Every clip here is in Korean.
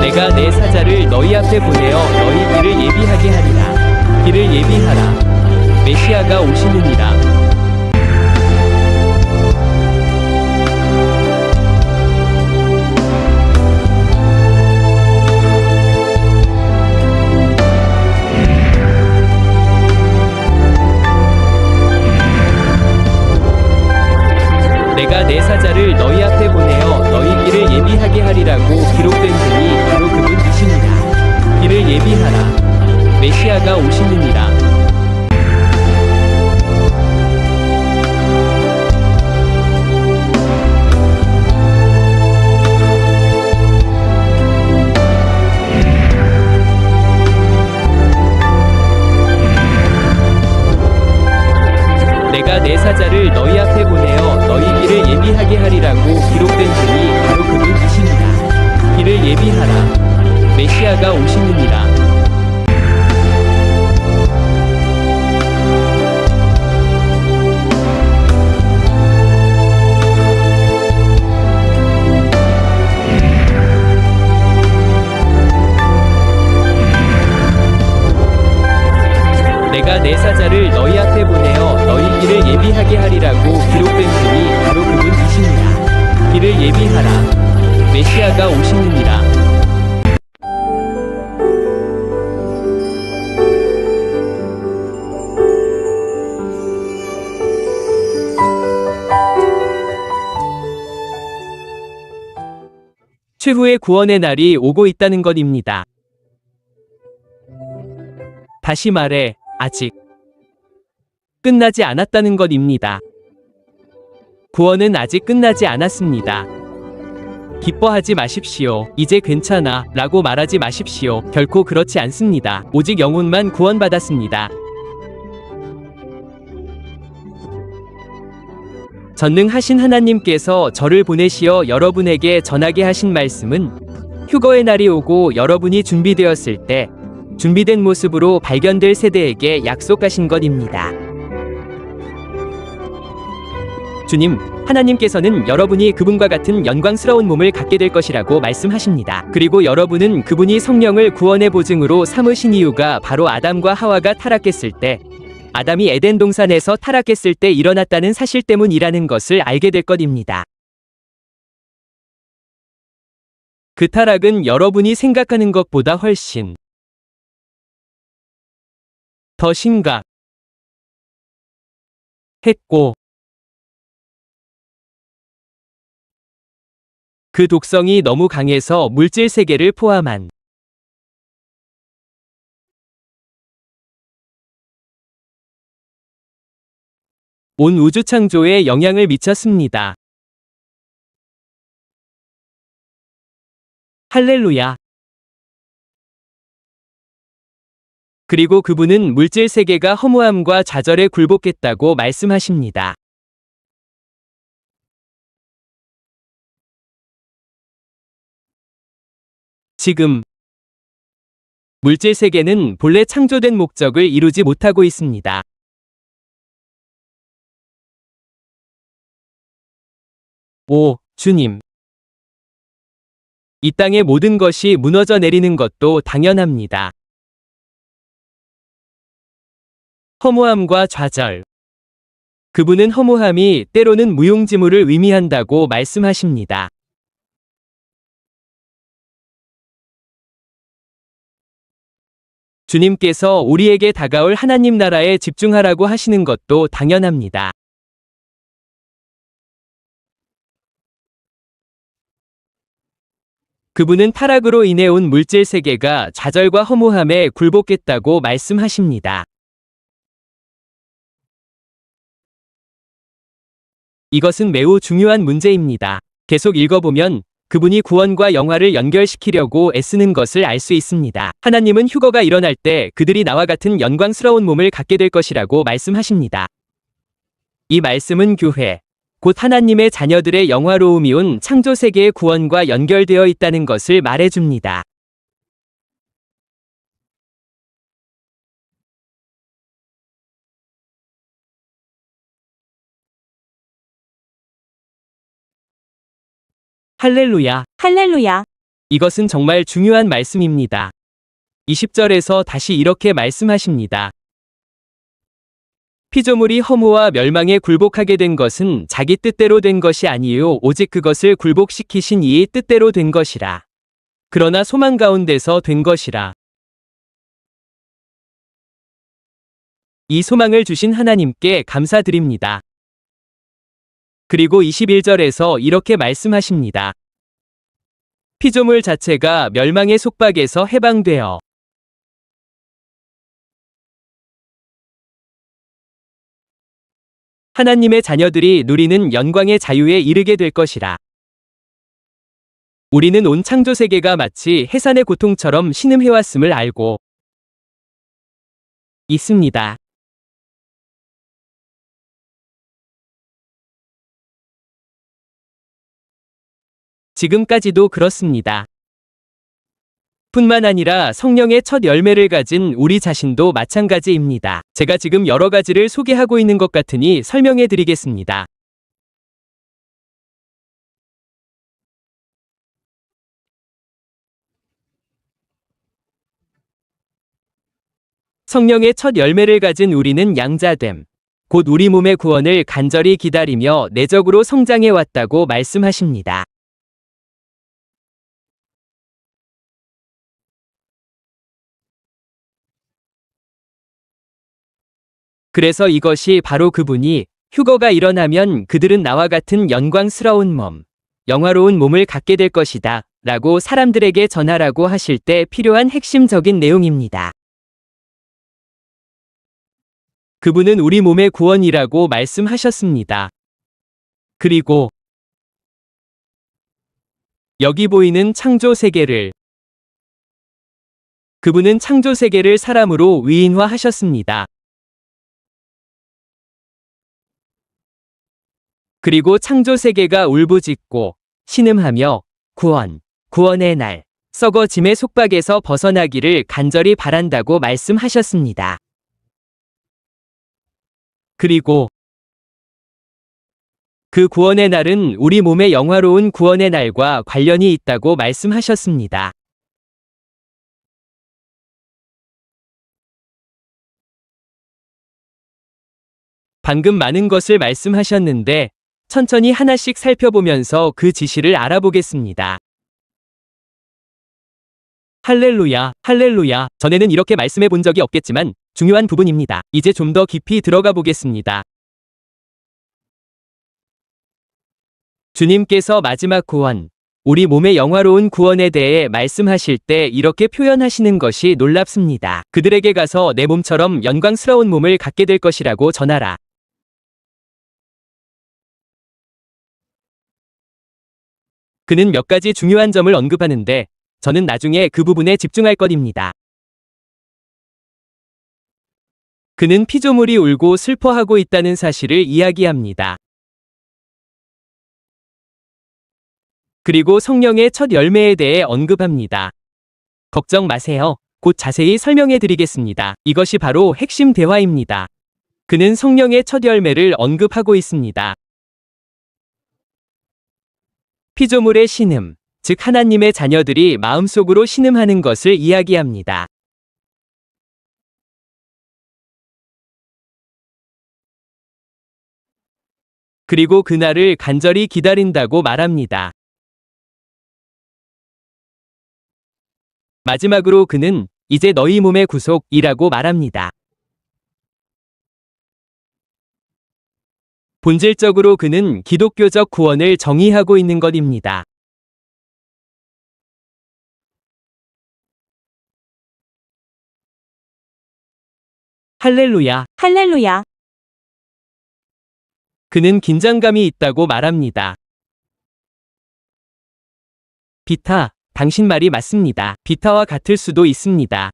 내가 내 사자를 너희 앞에 보내어 너희 길을 예비하게 하리라. 길을 예비하라. 메시아가 오시느니라. 내가 내 사자를 너희 앞에 보내어 너희 길을 예비하게 하리라고 기록된 분이 바로 그분이시니라. 길을 예비하라. 메시아가 오시느니라. 내가 내 사자를 너희 앞에 보내어 너희 길을 예비하게 하리라고 기록된 분이 바로 그분이시니라. 길을 예비하라. 메시아가 오시느니라. 내가 내 사자를 너희 앞에 보내어 너희 길을 예비하게 하리라고 기록된 분이 바로 그분이시니라. 길을 예비하라. 메시아가 오시느니라. 최후의 구원의 날이 오고 있다는 것입니다. 다시 말해, 아직 끝나지 않았다는 것입니다. 구원은 아직 끝나지 않았습니다. 기뻐하지 마십시오. 이제 괜찮아 라고 말하지 마십시오. 결코 그렇지 않습니다. 오직 영혼만 구원받았습니다. 전능하신 하나님께서 저를 보내시어 여러분에게 전하게 하신 말씀은 휴거의 날이 오고 여러분이 준비되었을 때 준비된 모습으로 발견될 세대에게 약속하신 것입니다. 주님, 하나님께서는 여러분이 그분과 같은 영광스러운 몸을 갖게 될 것이라고 말씀하십니다. 그리고 여러분은 그분이 성령을 구원의 보증으로 삼으신 이유가 바로 아담과 하와가 타락했을 때, 아담이 에덴 동산에서 타락했을 때 일어났다는 사실 때문이라는 것을 알게 될 것입니다. 그 타락은 여러분이 생각하는 것보다 훨씬 더 심각했고 그 독성이 너무 강해서 물질 세계를 포함한 온 우주 창조에 영향을 미쳤습니다. 할렐루야. 그리고 그분은 물질 세계가 허무함과 좌절에 굴복했다고 말씀하십니다. 지금 물질 세계는 본래 창조된 목적을 이루지 못하고 있습니다. 오, 주님. 이 땅의 모든 것이 무너져 내리는 것도 당연합니다. 허무함과 좌절. 그분은 허무함이 때로는 무용지물을 의미한다고 말씀하십니다. 주님께서 우리에게 다가올 하나님 나라에 집중하라고 하시는 것도 당연합니다. 그분은 타락으로 인해 온 물질 세계가 좌절과 허무함에 굴복했다고 말씀하십니다. 이것은 매우 중요한 문제입니다. 계속 읽어보면 그분이 구원과 영화를 연결시키려고 애쓰는 것을 알 수 있습니다. 하나님은 휴거가 일어날 때 그들이 나와 같은 영광스러운 몸을 갖게 될 것이라고 말씀하십니다. 이 말씀은 교회, 곧 하나님의 자녀들의 영화로움이 온 창조세계의 구원과 연결되어 있다는 것을 말해줍니다. 할렐루야. 할렐루야. 이것은 정말 중요한 말씀입니다. 20절에서 다시 이렇게 말씀하십니다. 피조물이 허무와 멸망에 굴복하게 된 것은 자기 뜻대로 된 것이 아니요 오직 그것을 굴복시키신 이의 뜻대로 된 것이라. 그러나 소망 가운데서 된 것이라. 이 소망을 주신 하나님께 감사드립니다. 그리고 21절에서 이렇게 말씀하십니다. 피조물 자체가 멸망의 속박에서 해방되어 하나님의 자녀들이 누리는 영광의 자유에 이르게 될 것이라. 우리는 온 창조 세계가 마치 해산의 고통처럼 신음해왔음을 알고 있습니다. 지금까지도 그렇습니다. 뿐만 아니라 성령의 첫 열매를 가진 우리 자신도 마찬가지입니다. 제가 지금 여러 가지를 소개하고 있는 것 같으니 설명해 드리겠습니다. 성령의 첫 열매를 가진 우리는 양자됨, 곧 우리 몸의 구원을 간절히 기다리며 내적으로 성장해 왔다고 말씀하십니다. 그래서 이것이 바로 그분이 휴거가 일어나면 그들은 나와 같은 영광스러운 몸, 영화로운 몸을 갖게 될 것이다 라고 사람들에게 전하라고 하실 때 필요한 핵심적인 내용입니다. 그분은 우리 몸의 구원이라고 말씀하셨습니다. 그리고 여기 보이는 창조 세계를 그분은 창조 세계를 사람으로 위인화하셨습니다. 그리고 창조 세계가 울부짖고 신음하며 구원의 날, 썩어짐의 속박에서 벗어나기를 간절히 바란다고 말씀하셨습니다. 그리고 그 구원의 날은 우리 몸의 영화로운 구원의 날과 관련이 있다고 말씀하셨습니다. 방금 많은 것을 말씀하셨는데 천천히 하나씩 살펴보면서 그 지시를 알아보겠습니다. 할렐루야, 할렐루야. 전에는 이렇게 말씀해 본 적이 없겠지만 중요한 부분입니다. 이제 좀 더 깊이 들어가 보겠습니다. 주님께서 마지막 구원, 우리 몸의 영화로운 구원에 대해 말씀하실 때 이렇게 표현하시는 것이 놀랍습니다. 그들에게 가서 내 몸처럼 영광스러운 몸을 갖게 될 것이라고 전하라. 그는 몇 가지 중요한 점을 언급하는데 저는 나중에 그 부분에 집중할 것입니다. 그는 피조물이 울고 슬퍼하고 있다는 사실을 이야기합니다. 그리고 성령의 첫 열매에 대해 언급합니다. 걱정 마세요. 곧 자세히 설명해 드리겠습니다. 이것이 바로 핵심 대화입니다. 그는 성령의 첫 열매를 언급하고 있습니다. 피조물의 신음, 즉 하나님의 자녀들이 마음속으로 신음하는 것을 이야기합니다. 그리고 그날을 간절히 기다린다고 말합니다. 마지막으로 그는 이제 너희 몸의 구속이라고 말합니다. 본질적으로 그는 기독교적 구원을 정의하고 있는 것입니다. 할렐루야. 할렐루야. 그는 긴장감이 있다고 말합니다. 비타, 당신 말이 맞습니다. 비타와 같을 수도 있습니다.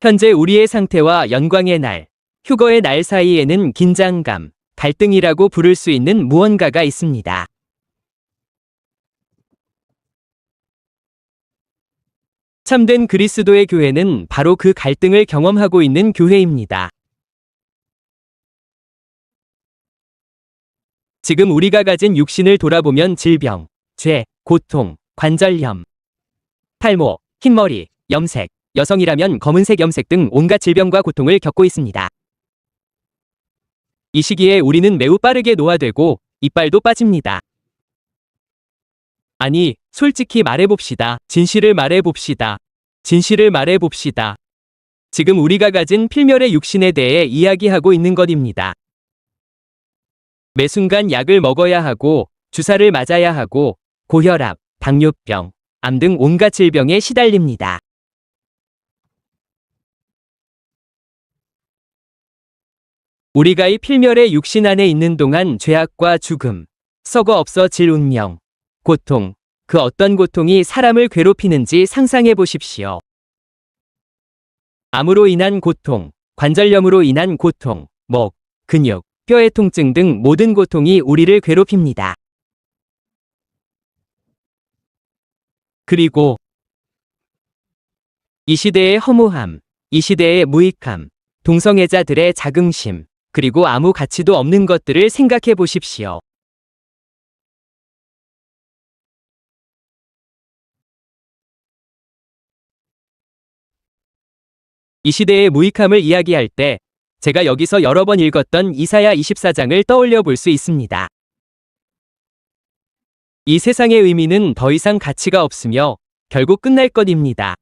현재 우리의 상태와 영광의 날, 휴거의 날 사이에는 긴장감, 갈등이라고 부를 수 있는 무언가가 있습니다. 참된 그리스도의 교회는 바로 그 갈등을 경험하고 있는 교회입니다. 지금 우리가 가진 육신을 돌아보면 질병, 죄, 고통, 관절염, 탈모, 흰머리, 염색, 여성이라면 검은색 염색 등 온갖 질병과 고통을 겪고 있습니다. 이 시기에 우리는 매우 빠르게 노화되고 이빨도 빠집니다. 아니, 솔직히 말해봅시다. 진실을 말해봅시다. 진실을 말해봅시다. 지금 우리가 가진 필멸의 육신에 대해 이야기하고 있는 것입니다. 매 순간 약을 먹어야 하고 주사를 맞아야 하고 고혈압, 당뇨병, 암 등 온갖 질병에 시달립니다. 우리가 이 필멸의 육신 안에 있는 동안 죄악과 죽음, 썩어 없어질 운명, 고통, 그 어떤 고통이 사람을 괴롭히는지 상상해 보십시오. 암으로 인한 고통, 관절염으로 인한 고통, 목, 근육, 뼈의 통증 등 모든 고통이 우리를 괴롭힙니다. 그리고 이 시대의 허무함, 이 시대의 무익함, 동성애자들의 자긍심, 그리고 아무 가치도 없는 것들을 생각해 보십시오. 이 시대의 무익함을 이야기할 때 제가 여기서 여러 번 읽었던 이사야 24장을 떠올려 볼 수 있습니다. 이 세상의 의미는 더 이상 가치가 없으며 결국 끝날 것입니다.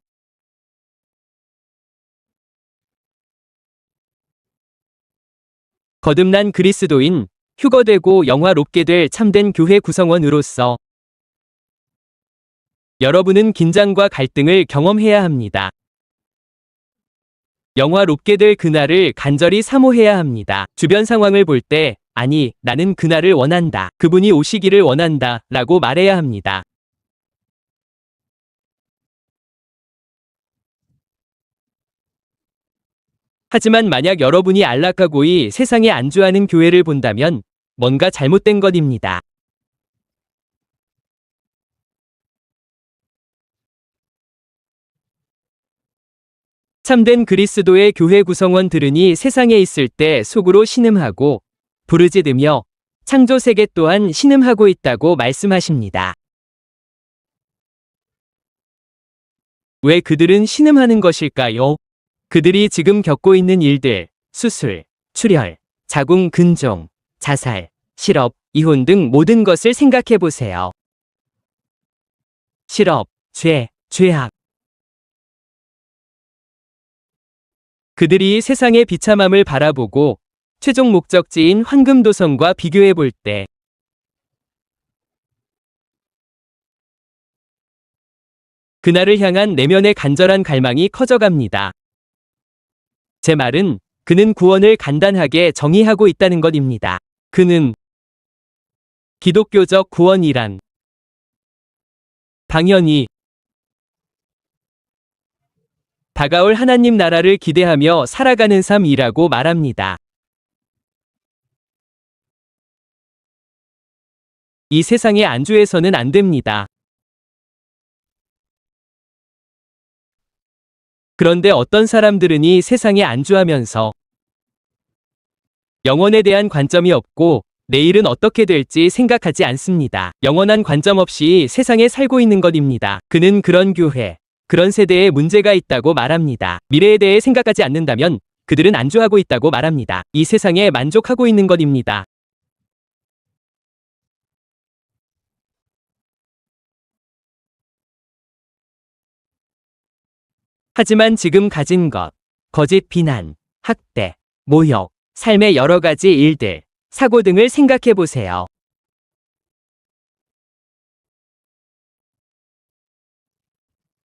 거듭난 그리스도인, 휴거되고 영화롭게 될 참된 교회 구성원으로서 여러분은 긴장과 갈등을 경험해야 합니다. 영화롭게 될 그날을 간절히 사모해야 합니다. 주변 상황을 볼 때, 아니, 나는 그날을 원한다. 그분이 오시기를 원한다. 라고 말해야 합니다. 하지만 만약 여러분이 안락하고이 세상에 안주하는 교회를 본다면 뭔가 잘못된 것입니다. 참된 그리스도의 교회 구성원들은이 세상에 있을 때 속으로 신음하고 부르짖으며 창조 세계 또한 신음하고 있다고 말씀하십니다. 왜 그들은 신음하는 것일까요? 그들이 지금 겪고 있는 일들, 수술, 출혈, 자궁 근종, 자살, 실업, 이혼 등 모든 것을 생각해 보세요. 실업, 죄, 죄악. 그들이 세상의 비참함을 바라보고 최종 목적지인 황금도성과 비교해 볼 때 그날을 향한 내면의 간절한 갈망이 커져갑니다. 제 말은 그는 구원을 간단하게 정의하고 있다는 것입니다. 그는 기독교적 구원이란 당연히 다가올 하나님 나라를 기대하며 살아가는 삶이라고 말합니다. 이 세상에 안주해서는 안 됩니다. 그런데 어떤 사람들은 이 세상에 안주하면서 영혼에 대한 관점이 없고 내일은 어떻게 될지 생각하지 않습니다. 영원한 관점 없이 세상에 살고 있는 것입니다. 그는 그런 교회, 그런 세대에 문제가 있다고 말합니다. 미래에 대해 생각하지 않는다면 그들은 안주하고 있다고 말합니다. 이 세상에 만족하고 있는 것입니다. 하지만 지금 가진 것, 거짓 비난, 학대, 모욕, 삶의 여러 가지 일들, 사고 등을 생각해 보세요.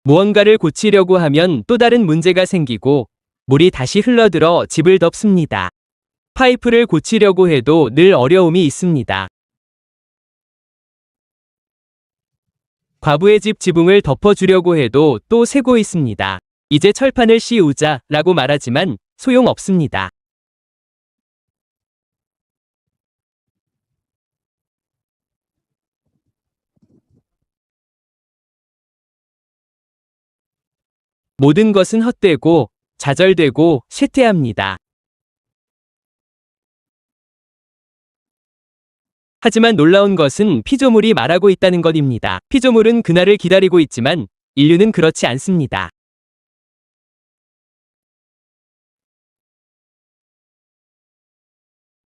무언가를 고치려고 하면 또 다른 문제가 생기고 물이 다시 흘러들어 집을 덮습니다. 파이프를 고치려고 해도 늘 어려움이 있습니다. 과부의 집 지붕을 덮어주려고 해도 또 새고 있습니다. 이제 철판을 씌우자 라고 말하지만 소용없습니다. 모든 것은 헛되고 좌절되고 쇠퇴합니다. 하지만 놀라운 것은 피조물이 말하고 있다는 것입니다. 피조물은 그날을 기다리고 있지만 인류는 그렇지 않습니다.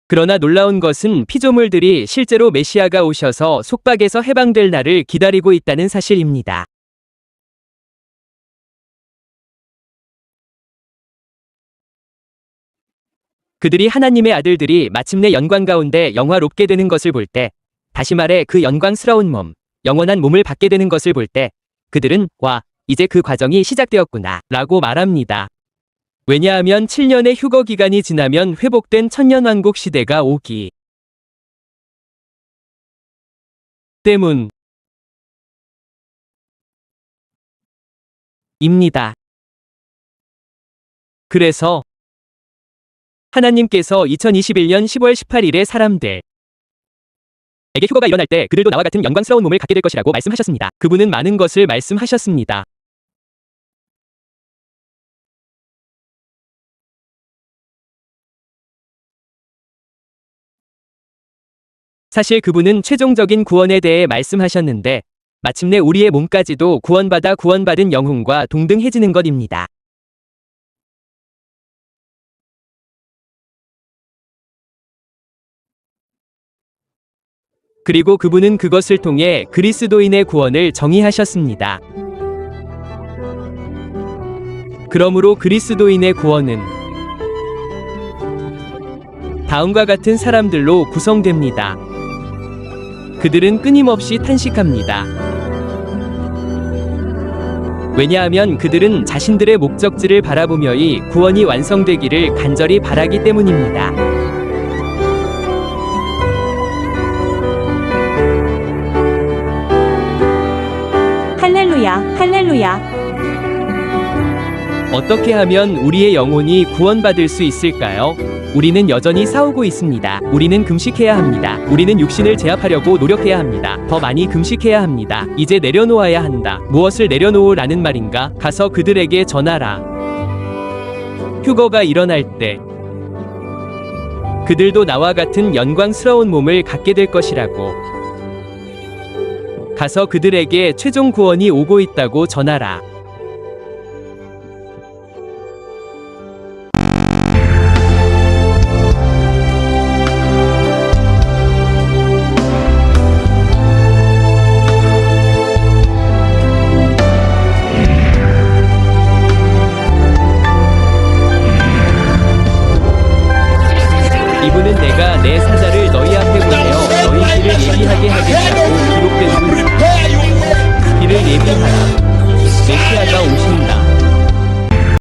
그러나 놀라운 것은 피조물들이 실제로 메시아가 오셔서 속박에서 해방될 날을 기다리고 있다는 사실입니다. 그들이 하나님의 아들들이 마침내 영광 가운데 영화롭게 되는 것을 볼 때, 다시 말해 그 영광스러운 몸, 영원한 몸을 받게 되는 것을 볼 때, 그들은 와, 이제 그 과정이 시작되었구나 라고 말합니다. 왜냐하면 7년의 휴거 기간이 지나면 회복된 천년왕국 시대가 오기 때문입니다. 그래서 하나님께서 2021년 10월 18일에 사람들에게 휴거가 일어날 때 그들도 나와 같은 영광스러운 몸을 갖게 될 것이라고 말씀하셨습니다. 그분은 많은 것을 말씀하셨습니다. 사실 그분은 최종적인 구원에 대해 말씀하셨는데 마침내 우리의 몸까지도 구원받아 구원받은 영혼과 동등해지는 것입니다. 그리고 그분은 그것을 통해 그리스도인의 구원을 정의하셨습니다. 그러므로 그리스도인의 구원은 다음과 같은 사람들로 구성됩니다. 그들은 끊임없이 탄식합니다. 왜냐하면 그들은 자신들의 목적지를 바라보며 이 구원이 완성되기를 간절히 바라기 때문입니다. 할렐루야, 할렐루야. 어떻게 하면 우리의 영혼이 구원받을 수 있을까요? 우리는 여전히 싸우고 있습니다. 우리는 금식해야 합니다. 우리는 육신을 제압하려고 노력해야 합니다. 더 많이 금식해야 합니다. 이제 내려놓아야 한다. 무엇을 내려놓으라는 말인가? 가서 그들에게 전하라. 휴거가 일어날 때 그들도 나와 같은 영광스러운 몸을 갖게 될 것이라고. 가서 그들에게 최종 구원이 오고 있다고 전하라. 이분은 내가 내 사자를 너희 앞에 보내어 너희 길을 예비하게 하겠다고 기록된 분이다. 길을 예비하라. 메시아가 오신다.